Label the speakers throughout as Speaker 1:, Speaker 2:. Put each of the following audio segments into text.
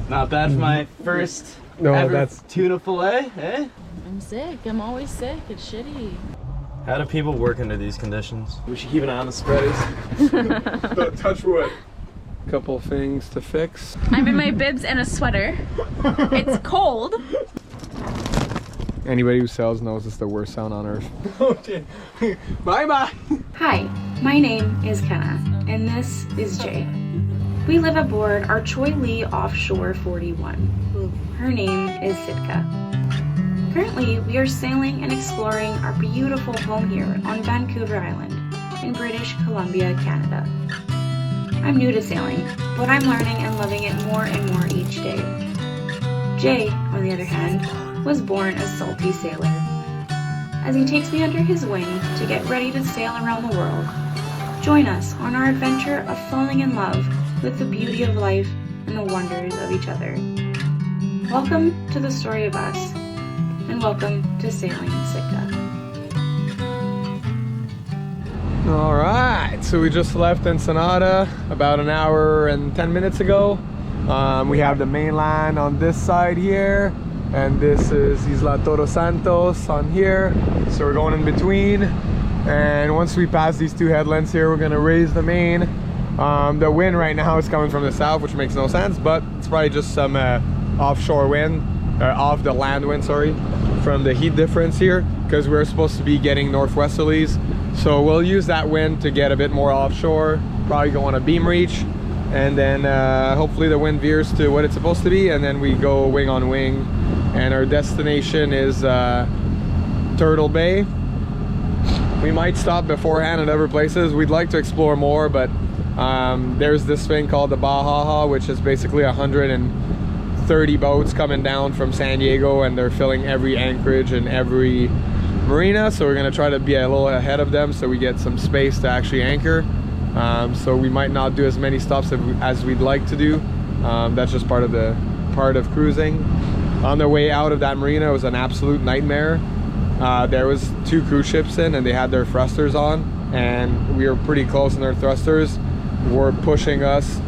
Speaker 1: Not bad for my first
Speaker 2: that's
Speaker 1: tuna fillet, eh?
Speaker 3: I'm sick. I'm always sick. It's shitty.
Speaker 1: How do people work under these conditions? We should keep an eye on the spreaders.
Speaker 2: Don't touch wood. Couple things to fix.
Speaker 3: I'm in my bibs and a sweater. It's cold.
Speaker 2: Anybody who sells knows it's the worst sound on earth. Okay. Bye-bye.
Speaker 4: Hi, my name is Kenna, and this is Jay. We live aboard our Choi Lee Offshore 41. Her name is Sitka. Currently, we are sailing and exploring our beautiful home here on Vancouver Island in British Columbia, Canada. I'm new to sailing, but I'm learning and loving it more and more each day. Jay, on the other hand, was born a salty sailor. As he takes me under his wing to get ready to sail around the world, join us on our adventure of falling in love with the beauty of life and the wonders of each other. Welcome to the story of us, and welcome to Sailing Sitka.
Speaker 2: All right, so we just left Ensenada about an hour and 10 minutes ago. We have the mainland on this side here, and this is Isla Todos Santos on here. So we're going in between, and once we pass these two headlands here, we're gonna raise the main. The wind right now is coming from the south, which makes no sense, but it's probably just some offshore wind, off the land wind, sorry, from the heat difference here, because we're supposed to be getting northwesterlies. So we'll use that wind to get a bit more offshore, probably go on a beam reach, and then hopefully the wind veers to what it's supposed to be, and then we go wing on wing. And our destination is Turtle Bay. We might stop beforehand at other places. We'd like to explore more, but there's this thing called the Baja, which is basically 130 boats coming down from San Diego, and they're filling every anchorage and every marina. So we're gonna try to be a little ahead of them so we get some space to actually anchor. So we might not do as many stops as we'd like to do. That's just part of cruising. On the way out of that marina, it was an absolute nightmare. There was 2 cruise ships in, and they had their thrusters on, and we were pretty close, and their thrusters were pushing us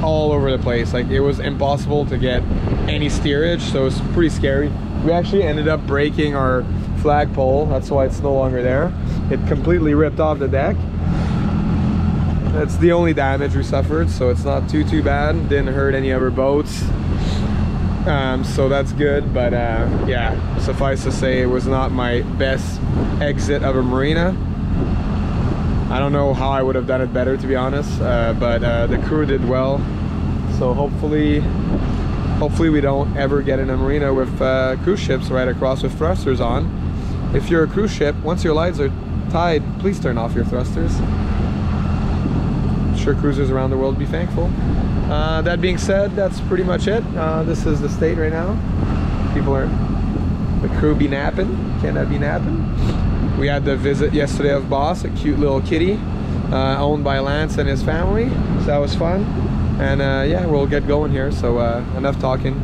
Speaker 2: all over the place. Like, it was impossible to get any steerage, so it was pretty scary. We actually ended up breaking our flagpole. That's why it's no longer there. It completely ripped off the deck. That's the only damage we suffered, so it's not too bad. Didn't hurt any other boats. So that's good, but yeah, suffice to say, it was not my best exit of a marina. I don't know how I would have done it better, to be honest, but the crew did well. So hopefully we don't ever get in a marina with cruise ships right across with thrusters on. If you're a cruise ship, once your lights are tied, please turn off your thrusters. I'm sure cruisers around the world be thankful. That being said, that's pretty much it. This is the state right now. The crew be napping. Cannot be napping. We had the visit yesterday of Boss, a cute little kitty owned by Lance and his family. So that was fun. And yeah, we'll get going here. So enough talking.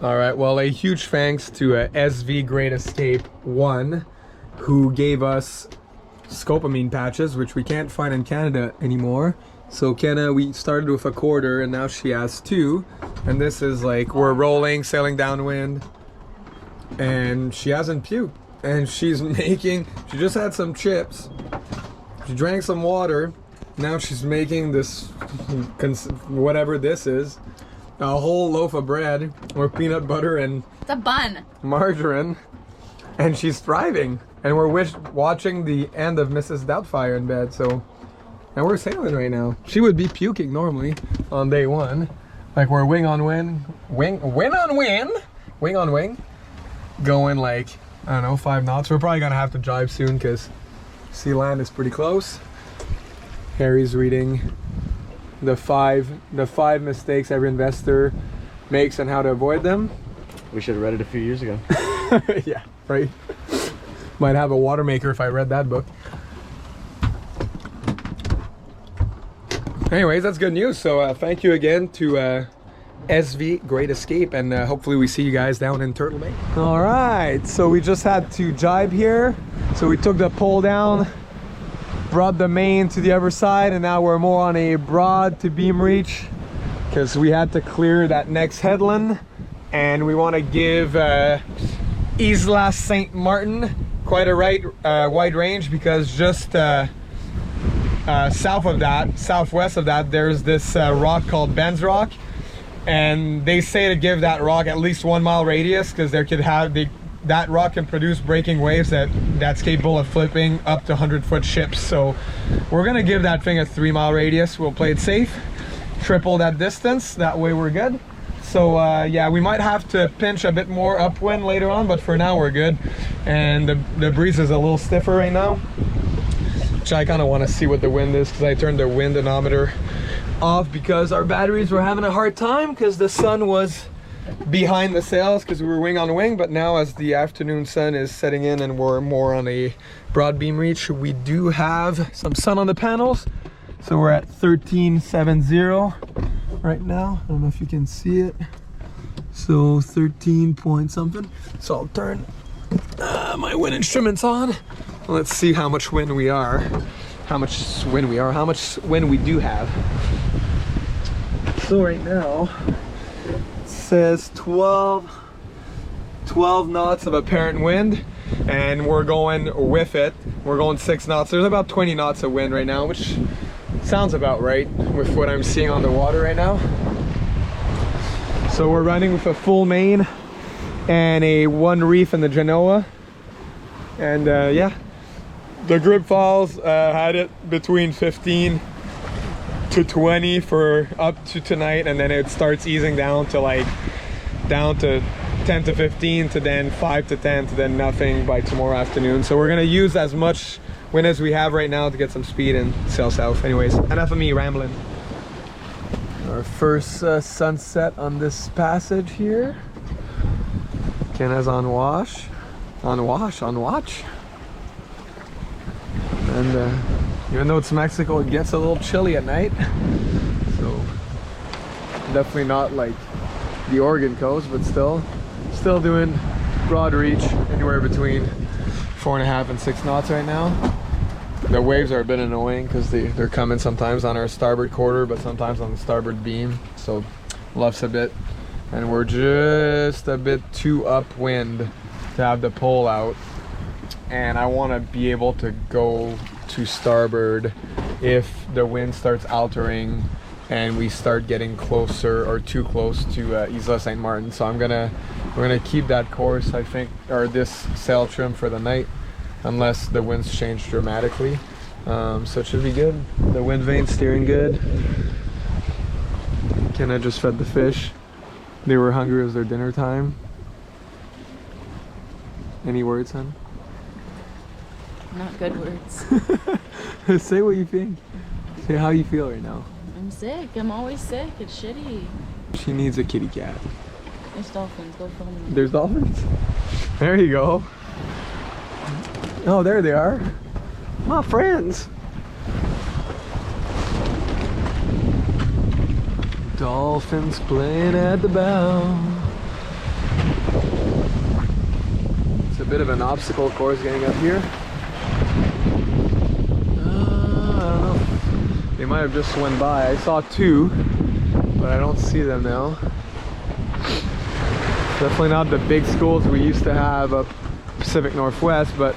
Speaker 2: All right, well, a huge thanks to SV Great Escape 1, who gave us scopamine patches, which we can't find in Canada anymore. So Kenna, we started with a quarter and now she has 2. And this is like, we're rolling, sailing downwind. And she hasn't puked. And she's making, she just had some chips. She drank some water. Now she's making this, whatever this is. A whole loaf of bread with peanut butter and
Speaker 3: It's a bun.
Speaker 2: margarine, and she's thriving. And we're watching the end of Mrs. Doubtfire in bed. So, and we're sailing right now. She would be puking normally on day 1, like we're wing on wing, wing on wing, going like I don't know 5 knots. We're probably gonna have to jibe soon because sea land is pretty close. Harry's reading the five mistakes every investor makes and how to avoid them.
Speaker 1: We should have read it a few years ago.
Speaker 2: Yeah, right. Might have a water maker if I read that book. Anyways, that's good news. So thank you again to SV Great Escape, and hopefully we see you guys down in Turtle Bay. All right, so we just had to jibe here. So we took the pole down, brought the main to the other side, and now we're more on a broad to beam reach because we had to clear that next headland, and we want to give Isla St. Martin quite a wide range, because just southwest of that, there's this rock called Ben's Rock, and they say to give that rock at least 1 mile radius because there could have that rock can produce breaking waves that's capable of flipping up to 100-foot ships. So we're gonna give that thing a 3 mile radius. We'll play it safe, triple that distance, that way we're good. So yeah, we might have to pinch a bit more upwind later on, but for now we're good. And the breeze is a little stiffer right now, which I kind of want to see what the wind is, because I turned the wind anemometer off because our batteries were having a hard time because the sun was behind the sails because we were wing on wing. But now as the afternoon sun is setting in and we're more on a broad beam reach, we do have some sun on the panels. So we're at 1370 right now. I don't know if you can see it. So 13 point something. So I'll turn my wind instruments on. Let's see how much wind we are. How much wind we do have. So right now it says 12 knots of apparent wind, and we're going with it. We're going 6 knots. There's about 20 knots of wind right now, which sounds about right with what I'm seeing on the water right now. So we're running with a full main and a 1 reef in the Genoa. And yeah, the Grip Falls had it between 15 to 20 for up to tonight, and then it starts easing down to 10 to 15 to then 5 to 10 to then nothing by tomorrow afternoon. So we're gonna use as much wind as we have right now to get some speed and sail south. Anyways, enough of me rambling. Our first sunset on this passage here. Kenna's on watch. On watch. And even though it's Mexico, it gets a little chilly at night. So definitely not like the Oregon coast, but still doing broad reach, anywhere between 4.5 and 6 knots right now. The waves are a bit annoying because they're coming sometimes on our starboard quarter, but sometimes on the starboard beam. So luffs a bit, and we're just a bit too upwind to have the pole out. And I want to be able to go to starboard if the wind starts altering and we start getting closer or too close to Isla St. Martin. So we're gonna keep that course, I think, or this sail trim for the night, unless the winds change dramatically. So it should be good. The wind vane steering good. Kenna just fed the fish. They were hungry. It was their dinner time. Any words, hon?
Speaker 3: Not good words.
Speaker 2: Say what you think. Say how you feel right now.
Speaker 3: I'm sick. I'm always sick. It's shitty.
Speaker 2: She needs a kitty cat.
Speaker 3: There's dolphins. Go film them.
Speaker 2: There's dolphins? There you go. Oh, there they are. My friends. Dolphins playing at the bow. a bit of an obstacle course getting up here. I don't know. They might have just went by. I saw two, but I don't see them now. Definitely not the big schools we used to have up Pacific Northwest, but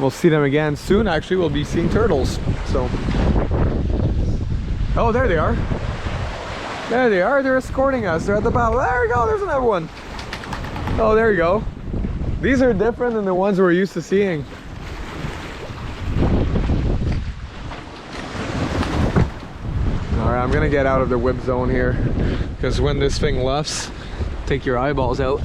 Speaker 2: we'll see them again soon. Actually, we'll be seeing turtles. So, oh, there they are. There they are. They're escorting us. They're at the bottom. There we go. There's another one. Oh, there you go. These are different than the ones we're used to seeing. All right, I'm gonna get out of the whip zone here, because when this thing luffs, take your eyeballs out.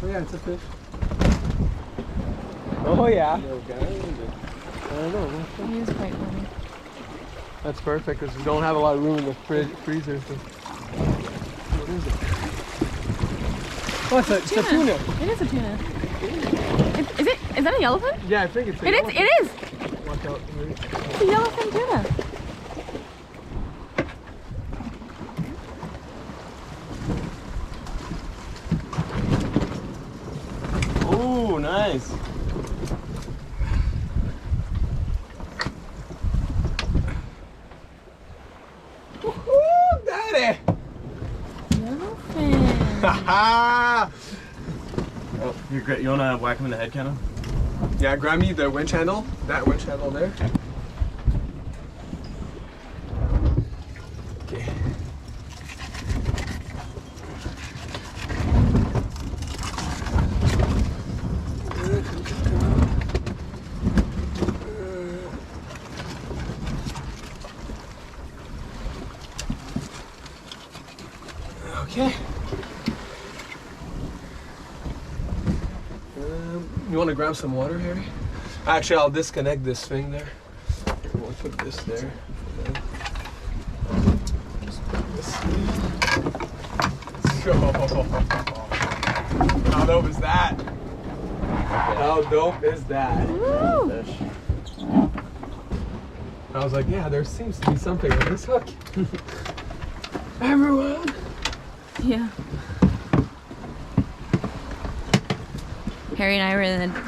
Speaker 2: Oh yeah, it's a fish. Oh yeah. I don't know.
Speaker 3: He is quite funny.
Speaker 2: That's perfect because we don't have a lot of room in the freezer. So. What is it? Oh, it's a tuna.
Speaker 3: It is a tuna. Is that a yellowfin?
Speaker 2: Yeah, I think it's a
Speaker 3: yellowfin. It is.
Speaker 2: Watch out.
Speaker 3: It's a yellowfin tuna.
Speaker 1: Oh, nice.
Speaker 2: Woohoo, daddy!
Speaker 3: Yellowfin.
Speaker 2: Haha!
Speaker 1: Oh, you're great. You wanna whack him in the head, Kenna?
Speaker 2: Yeah, grab me the winch handle. That winch handle there. Okay. Okay. You want to grab some water, Harry? Actually, I'll disconnect this thing there. We'll put this there. Just put this here. Let's go. How dope is that? How dope is that?
Speaker 3: Woo!
Speaker 2: I was like, yeah, there seems to be something on this hook. Everyone.
Speaker 3: Yeah. Harry and I were in the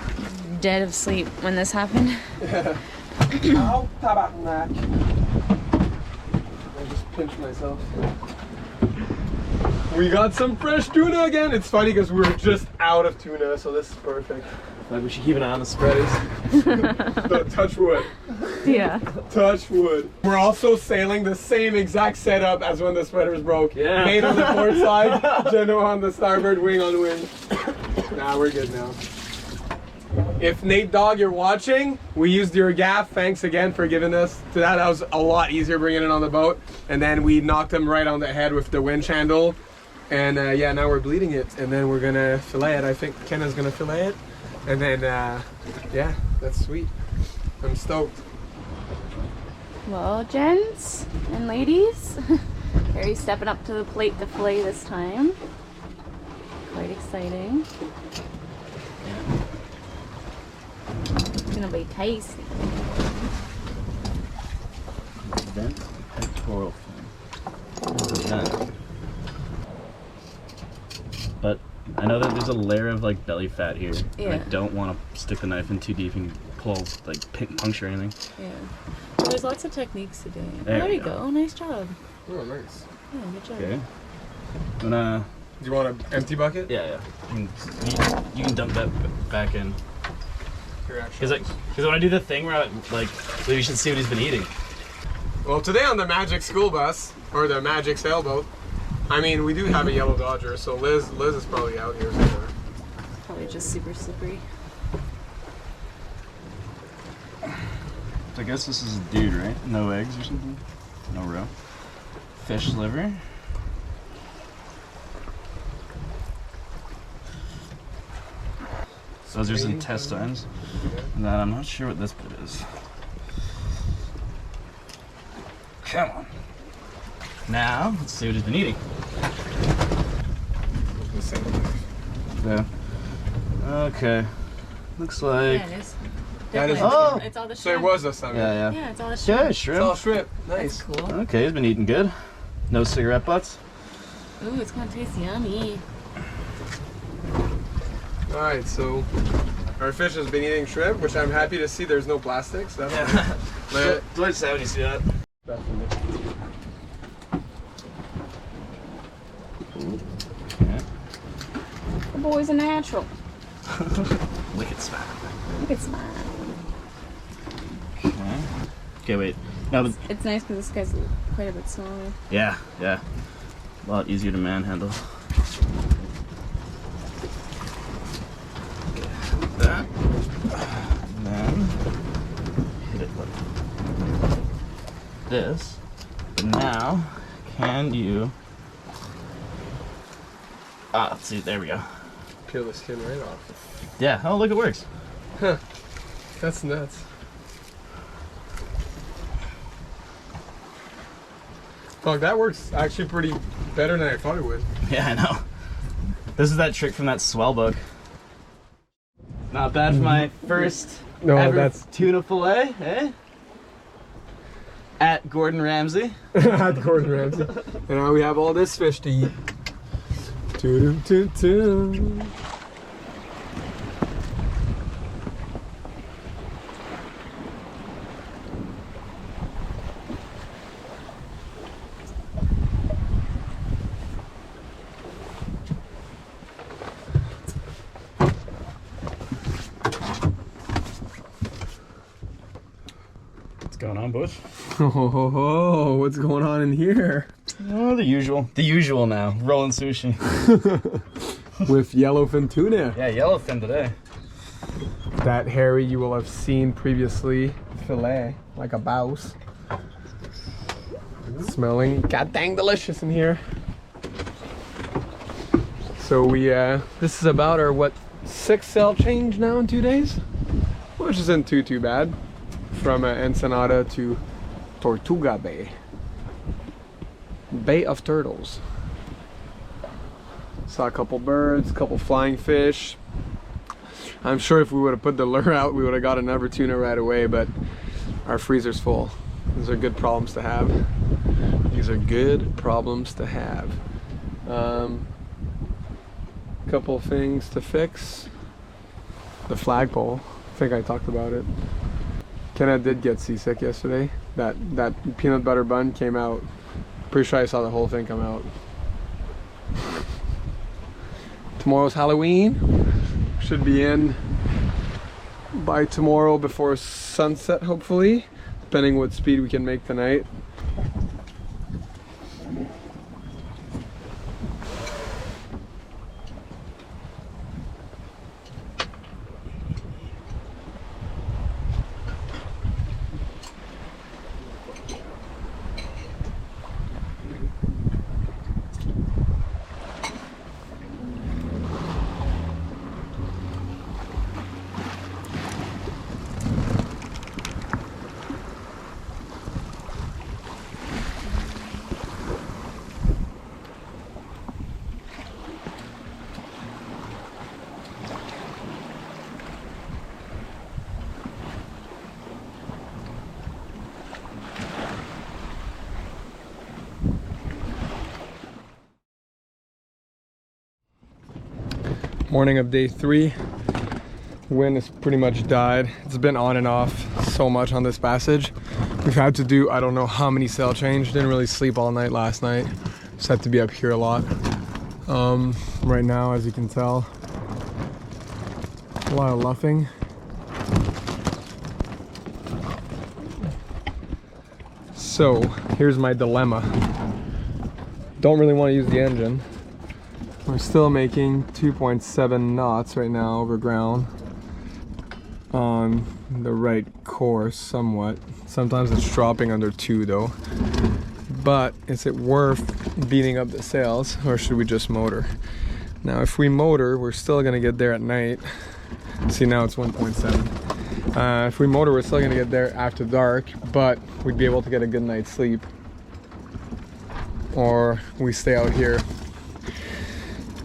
Speaker 3: dead of sleep when this happened.
Speaker 2: Yeah. Ow, tabarnak. I just pinched myself. We got some fresh tuna again. It's funny because we were just out of tuna, so this is perfect.
Speaker 1: Like we should keep an eye on the spreaders.
Speaker 2: Touch wood.
Speaker 3: Yeah.
Speaker 2: Touch wood. We're also sailing the same exact setup as when the spreaders broke.
Speaker 1: Yeah.
Speaker 2: Nate on the port side, Jenno on the starboard wing on wind. Nah, we're good now. If Nate Dog, you're watching, we used your gaff. Thanks again for giving us to that. That was a lot easier bringing it on the boat. And then we knocked him right on the head with the winch handle. And yeah, now we're bleeding it. And then we're gonna fillet it. I think Kenna's gonna fillet it. And then, yeah, that's sweet. I'm stoked.
Speaker 3: Well, gents and ladies, Harry's stepping up to the plate to fillet this time. Quite exciting. It's gonna be tasty.
Speaker 1: Vent pectoral fin. What is that? But I know that there's a layer of like belly fat here.
Speaker 3: Yeah.
Speaker 1: And I don't want to stick the knife in too deep and pull, like puncture anything.
Speaker 3: Yeah. Well, there's lots of techniques to do.
Speaker 1: There
Speaker 3: you
Speaker 1: we go.
Speaker 3: go. Nice job.
Speaker 2: Oh, nice.
Speaker 3: Yeah, good job.
Speaker 1: Okay. Do
Speaker 2: you want an empty bucket?
Speaker 1: Yeah. You can dump that back in. Because when I do the thing where I, like, you should see what he's been eating.
Speaker 2: Well, today on the Magic School Bus, or the Magic Sailboat, I mean, we do have a yellow Dodger, so Liz is probably out here somewhere.
Speaker 3: Probably just super slippery.
Speaker 1: So I guess this is a dude, right? No eggs or something? No roe. Fish liver. those are some intestines. And then I'm not sure what this bit is. Come on. Now, let's see what he's been eating.
Speaker 2: The same.
Speaker 1: Yeah. Okay. Looks like...
Speaker 3: Yeah, it is.
Speaker 2: That is-
Speaker 3: Definitely. It's all the
Speaker 2: So it
Speaker 3: shrimp.
Speaker 2: was a salmon.
Speaker 1: Yeah,
Speaker 3: Yeah, it's all the
Speaker 1: yeah.
Speaker 3: shrimp.
Speaker 1: Yeah,
Speaker 2: It's
Speaker 1: shrimp.
Speaker 2: all shrimp. Nice.
Speaker 3: That's cool.
Speaker 1: Okay, he's been eating good. No cigarette butts.
Speaker 3: Ooh, it's gonna taste yummy.
Speaker 2: All right, so our fish has been eating shrimp, which I'm happy to see. There's no plastics. That's
Speaker 1: Yeah.
Speaker 2: Let-
Speaker 1: What does say when you see that?
Speaker 2: definitely.
Speaker 1: Yeah.
Speaker 3: The boy's a natural.
Speaker 1: Wicked smile.
Speaker 3: Look at smile.
Speaker 1: Okay. Okay, wait. No, but
Speaker 3: It's nice because this guy's quite a bit smaller.
Speaker 1: yeah, yeah. A lot easier to manhandle. Okay, that. And then hit it like this. But now, can you? Ah, let's see. There we go.
Speaker 2: Peel the skin right off.
Speaker 1: Yeah. Oh, look, it works.
Speaker 2: Huh. That's nuts. Fuck, that works actually pretty better than I thought it would.
Speaker 1: Yeah, I know. This is that trick from that swell book. Not bad for my first
Speaker 2: No,
Speaker 1: ever
Speaker 2: that's
Speaker 1: tuna fillet, eh? At Gordon Ramsay.
Speaker 2: at Gordon Ramsay. And now we have all this fish to eat. Doo-doo-doo-doo.
Speaker 1: What's going on, Bush?
Speaker 2: Oh, what's going on in here?
Speaker 1: Oh, the usual. The usual now. Rolling sushi.
Speaker 2: With yellowfin tuna.
Speaker 1: Yeah, yellowfin today.
Speaker 2: That hairy you will have seen previously. Filet, like a bouse. Smelling god dang delicious in here. So we, this is about our, what, 6th sail change now in 2 days? Which isn't too bad. From Ensenada to Tortuga Bay. Bay of Turtles. Saw a couple birds, a couple flying fish. I'm sure if we would have put the lure out, we would have got another tuna right away, but our freezer's full. These are good problems to have. These are good problems to have. Couple things to fix. The flagpole, I think I talked about it. Kenna did get seasick yesterday. That peanut butter bun came out. Pretty sure I saw the whole thing come out. Tomorrow's Halloween. Should be in by tomorrow before sunset, hopefully, depending what speed we can make tonight. Morning of day 3. Wind has pretty much died. It's been on and off so much on this passage. We've had to do I don't know how many sail change. Didn't really sleep all night last night. Just had to be up here a lot. Right now, as you can tell, a lot of luffing. So here's my dilemma. Don't really want to use the engine. We're still making 2.7 knots right now over ground on the right course somewhat. Sometimes it's dropping under 2 though. But is it worth beating up the sails or should we just motor? Now if we motor, we're still gonna get there at night. See, now it's 1.7. If we motor, we're still gonna get there after dark, but we'd be able to get a good night's sleep. Or we stay out here.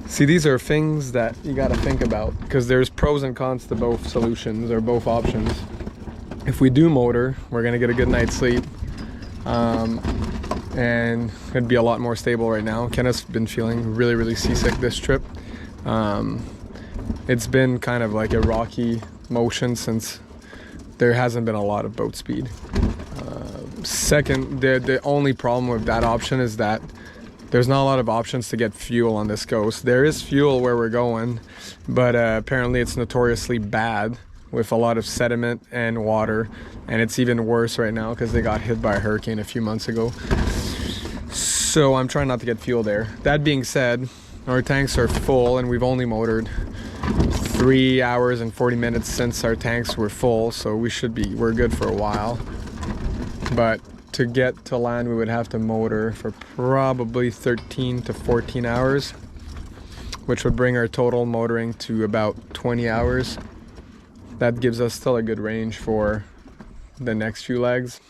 Speaker 2: See, these are things that you gotta think about, because there's pros and cons to both solutions, or both options. If we do motor, we're gonna get a good night's sleep. And it'd be a lot more stable right now. Kenneth's been feeling really, really seasick this trip. It's been kind of like a rocky motion since there hasn't been a lot of boat speed. Second, the only problem with that option is that there's not a lot of options to get fuel on this coast. There is fuel where we're going, but apparently it's notoriously bad with a lot of sediment and water, and it's even worse right now because they got hit by a hurricane a few months ago. So I'm trying not to get fuel there. That being said, our tanks are full and we've only motored 3 hours and 40 minutes since our tanks were full, so we're good for a while. But to get to land, we would have to motor for probably 13 to 14 hours, which would bring our total motoring to about 20 hours. That gives us still a good range for the next few legs.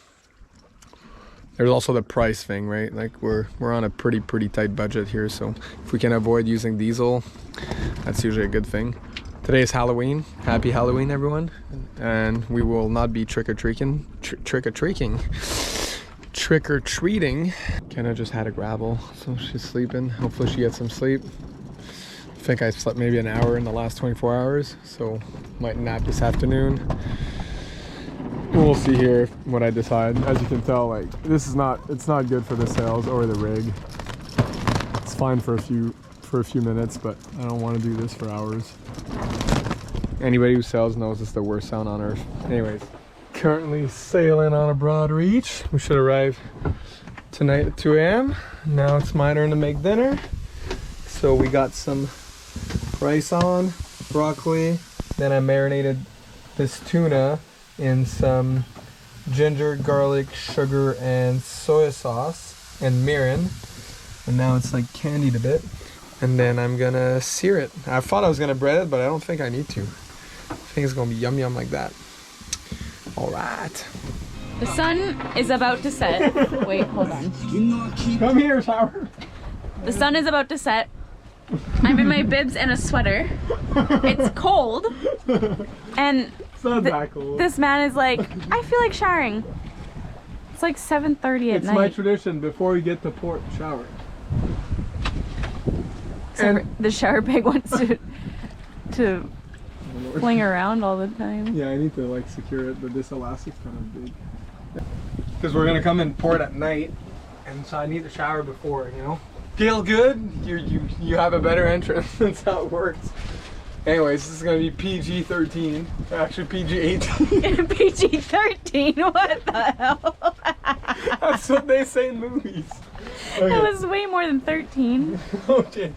Speaker 2: There's also the price thing, right? Like we're on a pretty tight budget here, so if we can avoid using diesel, that's usually a good thing. Today is Halloween. Happy Halloween, everyone. And we will not be trick-or-treating. Kenna just had a gravel, so she's sleeping. Hopefully she gets some sleep. I think I slept maybe an hour in the last 24 hours, so might nap this afternoon. We'll see here what I decide. As you can tell, like it's not good for the sails or the rig. It's fine for a few minutes, but I don't want to do this for hours. Anybody who sails knows it's the worst sound on earth. Anyways, currently sailing on a broad reach. We should arrive tonight at 2 a.m. Now it's my turn to make dinner. So we got some rice on, broccoli, then I marinated this tuna in some ginger, garlic, sugar, and soy sauce and mirin. And now it's like candied a bit. And then I'm gonna sear it. I thought I was gonna bread it, but I don't think I need to. I think it's gonna be yum yum like that. All right.
Speaker 3: The sun is about to set. Wait, hold on.
Speaker 2: Come here, shower.
Speaker 3: The sun is about to set. I'm in my bibs and a sweater. It's cold. And
Speaker 2: It's not that cold.
Speaker 3: this man is like, I feel like showering. It's like 7:30 at night.
Speaker 2: It's my tradition before we get to port, shower.
Speaker 3: So the shower bag wants to fling around all the time.
Speaker 2: Yeah, I need to like secure it, but this elastic's kind of big. Because we're gonna come in port at night, and so I need to shower before, you know? Feel good? You have a better entrance. That's how it works. Anyways, this is gonna be PG-13. Actually PG-18.
Speaker 3: PG-13? What the hell?
Speaker 2: That's what they say in movies. Okay.
Speaker 3: It was way more than 13.
Speaker 2: Okay.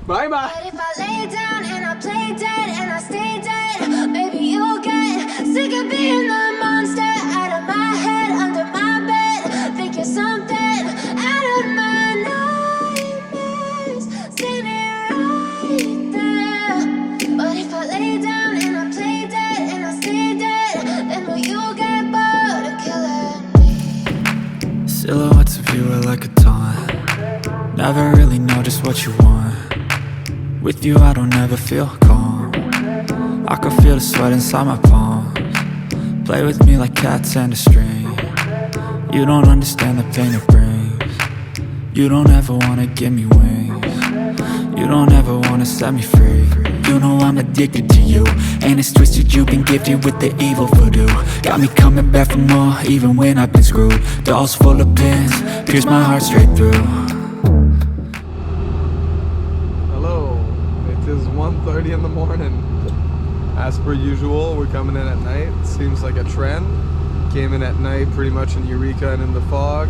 Speaker 2: Bye bye.
Speaker 5: But if I lay down and I play dead and I stay dead, maybe you'll get sick of being the monster out of my head, under my bed. Think you're something out of my nightmares, standing right there. But if I lay down and I play dead and I stay dead, then will you get bored of killing me?
Speaker 6: Silhouettes of you are like a taunt. Never really know just what you want. With you I don't ever feel calm. I can feel the sweat inside my palms. Play with me like cats and a string. You don't understand the pain it brings. You don't ever wanna give me wings. You don't ever wanna set me free. You know I'm addicted to you, and it's twisted, you've been gifted with the evil voodoo. Got me coming back for more, even when I've been screwed. Dolls full of pins, pierce my heart straight through.
Speaker 2: Hello, it is 1:30 in the morning. As per usual, we're coming in at night. Seems like a trend. Came in at night pretty much in Eureka and in the fog.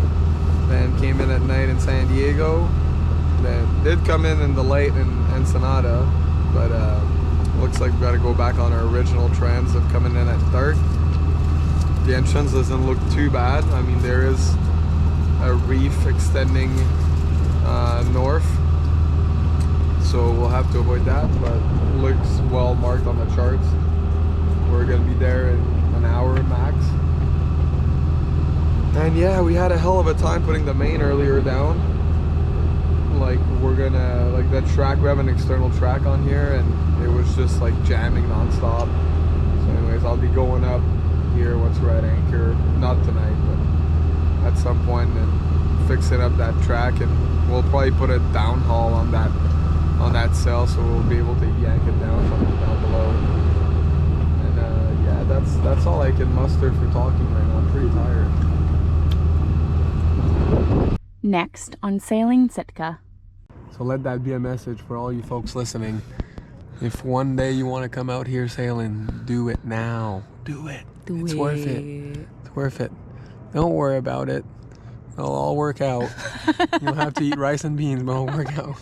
Speaker 2: Then came in at night in San Diego. Then did come in the light in Ensenada. But looks like we've got to go back on our original trends of coming in at dark. The entrance doesn't look too bad. I mean, there is a reef extending north, so we'll have to avoid that, but it looks well marked on the charts. We're gonna be there in an hour max. And yeah, we had a hell of a time putting the main earlier down. Like we're gonna, like that track, we have an external track on here and it was just like jamming non-stop. So anyways, I'll be going up here once we're at anchor, not tonight, but at some point, and fixing up that track, and we'll probably put a downhaul on that sail, so we'll be able to yank it down from down below. And yeah, that's all I can muster for talking right now. I'm pretty tired.
Speaker 3: Next on Sailing Sitka.
Speaker 2: So let that be a message for all you folks listening. If one day you want to come out here sailing, do it now. Do it. It's worth it. It's worth it. Don't worry about it. It'll all work out. You'll have to eat rice and beans, but it'll work out.